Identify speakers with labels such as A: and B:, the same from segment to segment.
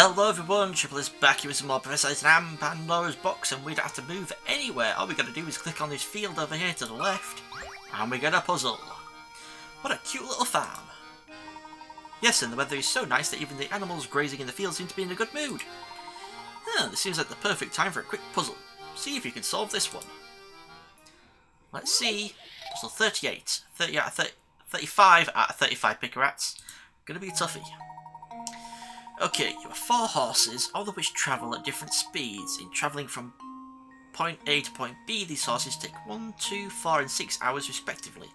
A: Hello everyone, Triple is back here with some more Professor and Pandora's box, and we don't have to move anywhere. All we gotta do is click on this field over here to the left, and we get a puzzle. What a cute little farm. Yes, and the weather is so nice that even the animals grazing in the field seem to be in a good mood. This seems like the perfect time for a quick puzzle. See if you can solve this one. Let's see. Puzzle 38. 35 out of 35 picker-rats. Gonna be a toughie. Okay, you have 4 horses, all of which travel at different speeds. In travelling from point A to point B, these horses take 1, 2, 4 and 6 hours respectively.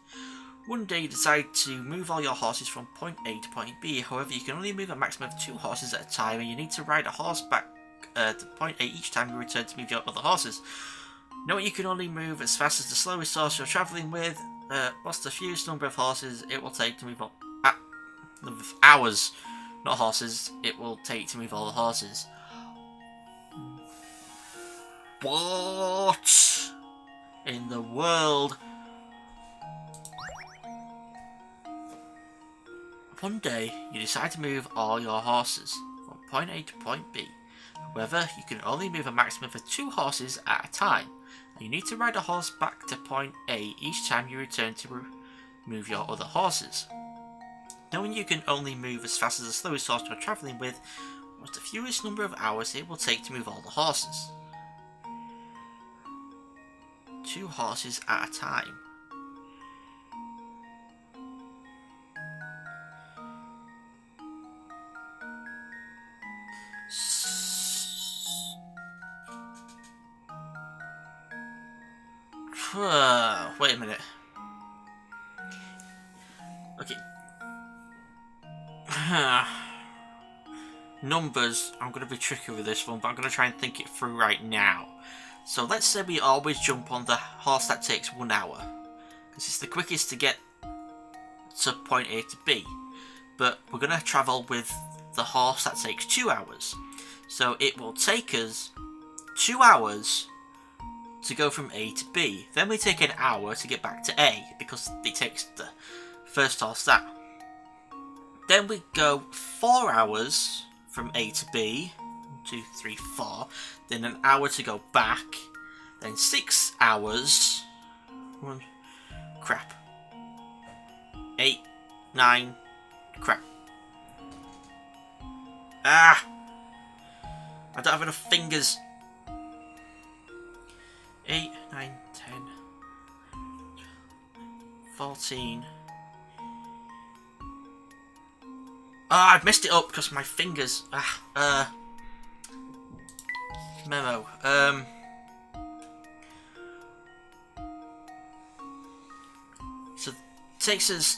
A: One day you decide to move all your horses from point A to point B, however you can only move a maximum of 2 horses at a time, and you need to ride a horse back to point A each time you return to move your other horses. Knowing you can only move as fast as the slowest horse you're travelling with, what's the fewest number of horses it will take to move on? Hours. Not horses, it will take to move all the horses. What in the world? One day, you decide to move all your horses from point A to point B. However, you can only move a maximum of 2 horses at a time, and you need to ride a horse back to point A each time you return to move your other horses. Knowing you can only move as fast as the slowest horse you're travelling with, what's the fewest number of hours it will take to move all the horses? 2 horses at a time. Wait a minute. Okay. Numbers, I'm going to be tricky with this one, but I'm going to try and think it through right now. So let's say we always jump on the horse that takes 1 hour, because it's the quickest to get to point A to B. But we're going to travel with the horse that takes 2 hours. So it will take us 2 hours to go from A to B. Then we take an hour to get back to A, because it takes the first horse that. Then we go 4 hours from A to B. 1, 2, 3, 4. Then an hour to go back. Then 6 hours. Crap. 8, 9. Crap. I don't have enough fingers. 8, 9, 10. 14. I've messed it up because my fingers. Memo. So it takes us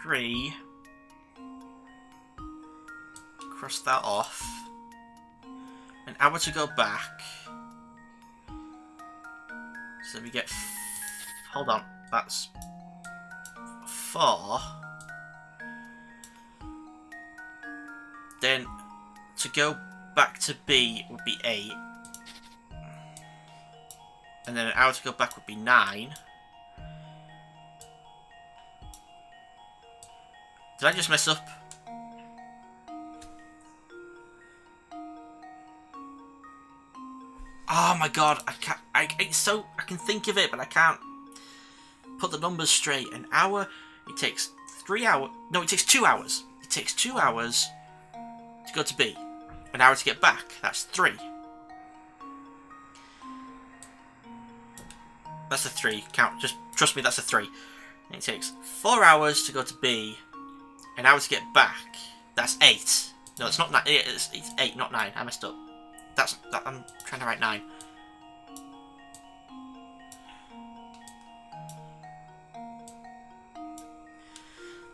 A: 3. Cross that off. An hour to go back. So we get. Hold on. That's 4. Then, to go back to B would be 8. And then an hour to go back would be 9. Did I just mess up? Oh my god, I can't. I can think of it, but I can't put the numbers straight. An hour, it takes 3 hours. No, it takes 2 hours. It takes 2 hours to go to B. An hour to get back. That's 3. That's a 3. Count. Just trust me, that's a 3. And it takes 4 hours to go to B. An hour to get back. That's 8. No, it's not 9. It's 8, not 9. I messed up. I'm trying to write 9.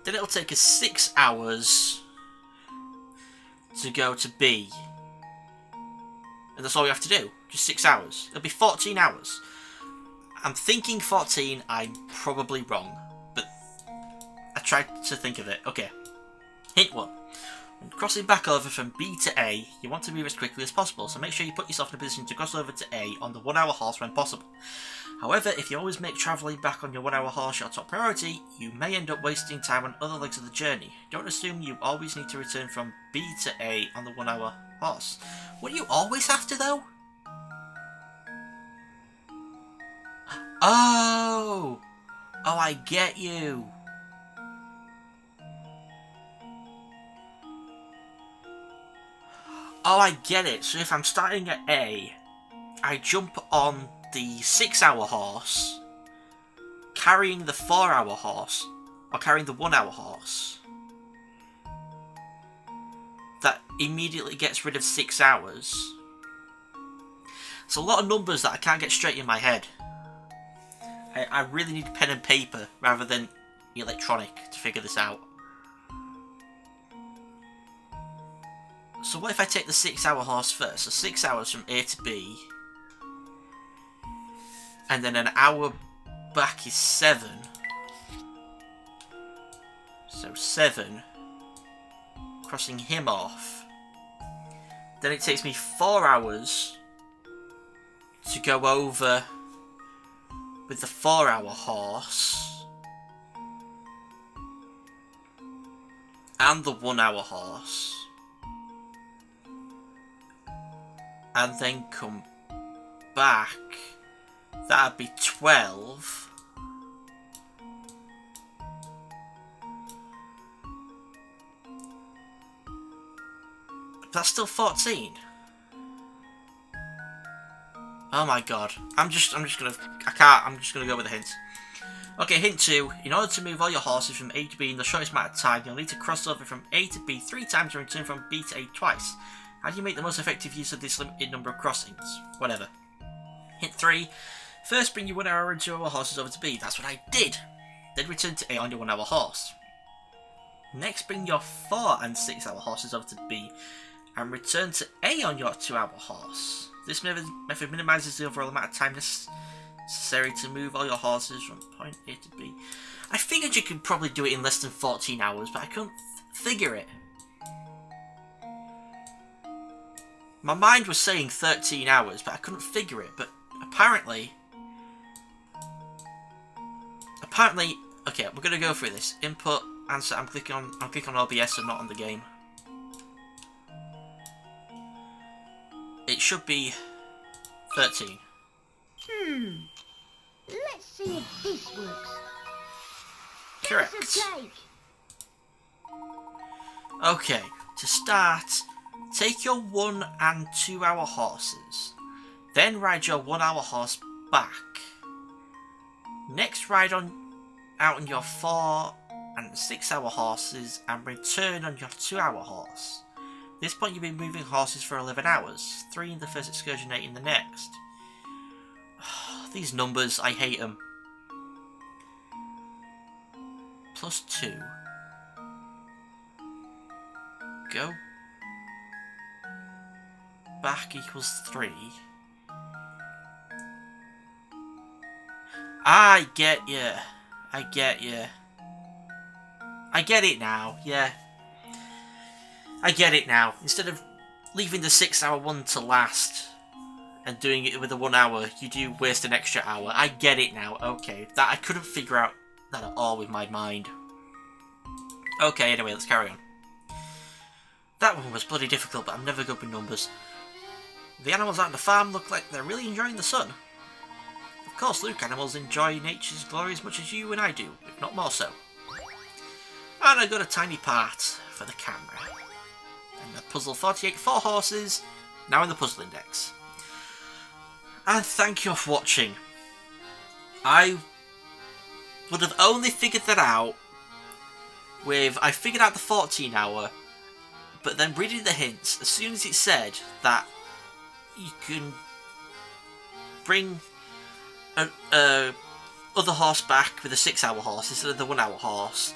A: Then it'll take us 6 hours to go to B. And that's all we have to do. Just 6 hours. It'll be 14 hours. I'm thinking 14. I'm probably wrong. But I tried to think of it. Okay. Hint 1. When crossing back over from B to A, you want to move as quickly as possible, so make sure you put yourself in a position to cross over to A on the 1 hour horse when possible. However, if you always make travelling back on your 1 hour horse your top priority, you may end up wasting time on other legs of the journey. Don't assume you always need to return from B to A on the 1 hour horse. Would you always have to though? Oh! Oh, I get you. Oh, I get it. So if I'm starting at A, I jump on the 6 hour horse, carrying the 4 hour horse, or carrying the 1 hour horse. That immediately gets rid of 6 hours. It's a lot of numbers that I can't get straight in my head. I really need pen and paper rather than electronic to figure this out. So what if I take the 6 hour horse first? So 6 hours from A to B. And then an hour back is 7. So 7. Crossing him off. Then it takes me 4 hours to go over with the 4 hour horse. And the 1 hour horse. And then come back. That'd be 12. That's still 14. Oh my god. I'm just gonna go with the hints. Okay, hint 2. In order to move all your horses from A to B in the shortest amount of time, you'll need to cross over from A to B 3 times and return from B to A twice. How do you make the most effective use of this limited number of crossings? Whatever. Hint 3. First bring your 1 hour and 2 hour horses over to B. That's what I did. Then return to A on your 1 hour horse. Next bring your 4 and 6 hour horses over to B and return to A on your 2 hour horse. This method minimises the overall amount of time necessary to move all your horses from point A to B. I figured you could probably do it in less than 14 hours, but I couldn't figure it. My mind was saying 13 hours, but I couldn't figure it. But apparently, okay, we're gonna go through this. Input, answer. I'm clicking on OBS and not on the game. It should be 13.
B: Let's see if this works.
A: Correct. Okay, to start, take your 1 and 2 hour horses. Then ride your 1 hour horse back. Next ride out on your 4 and 6 hour horses and return on your 2 hour horse. At this point you'll be moving horses for 11 hours, 3 in the first excursion, 8 in the next. These numbers, I hate them. Plus 2. Go back equals 3. I get you. I get you. I get it now, yeah. I get it now. Instead of leaving the 6 hour one to last and doing it with a 1 hour, you do waste an extra hour. I get it now, okay. That I couldn't figure out that at all with my mind. Okay, anyway, let's carry on. That one was bloody difficult, but I'm never good with numbers. The animals out on the farm look like they're really enjoying the sun. Of course, Luke, animals enjoy nature's glory as much as you and I do, if not more so. And I got a tiny part for the camera. And the puzzle 48 4 horses, now in the puzzle index. And thank you for watching. I would have only figured that out with... I figured out the 14 hour, but then reading the hints, as soon as it said that you can bring other horse back with a 6 hour horse instead of the 1 hour horse,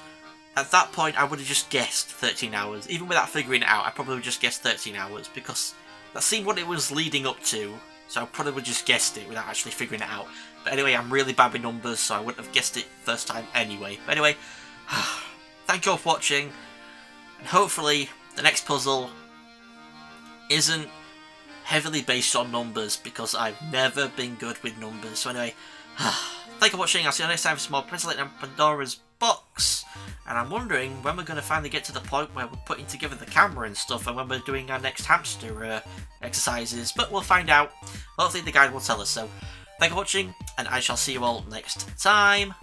A: at that point I would have just guessed 13 hours. Even without figuring it out, I probably would have just guessed 13 hours, because that seemed what it was leading up to, so I probably would have just guessed it without actually figuring it out. But anyway, I'm really bad with numbers, so I wouldn't have guessed it first time anyway. But anyway, thank you all for watching, and hopefully the next puzzle isn't heavily based on numbers, because I've never been good with numbers. So anyway, Thank you for watching. I'll see you next time for some more Prince and Pandora's box. And I'm wondering when we're going to finally get to the point where we're putting together the camera and stuff, and when we're doing our next hamster exercises. But we'll find out. Hopefully the guide will tell us. So, thank you for watching, and I shall see you all next time.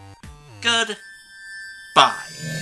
A: Goodbye.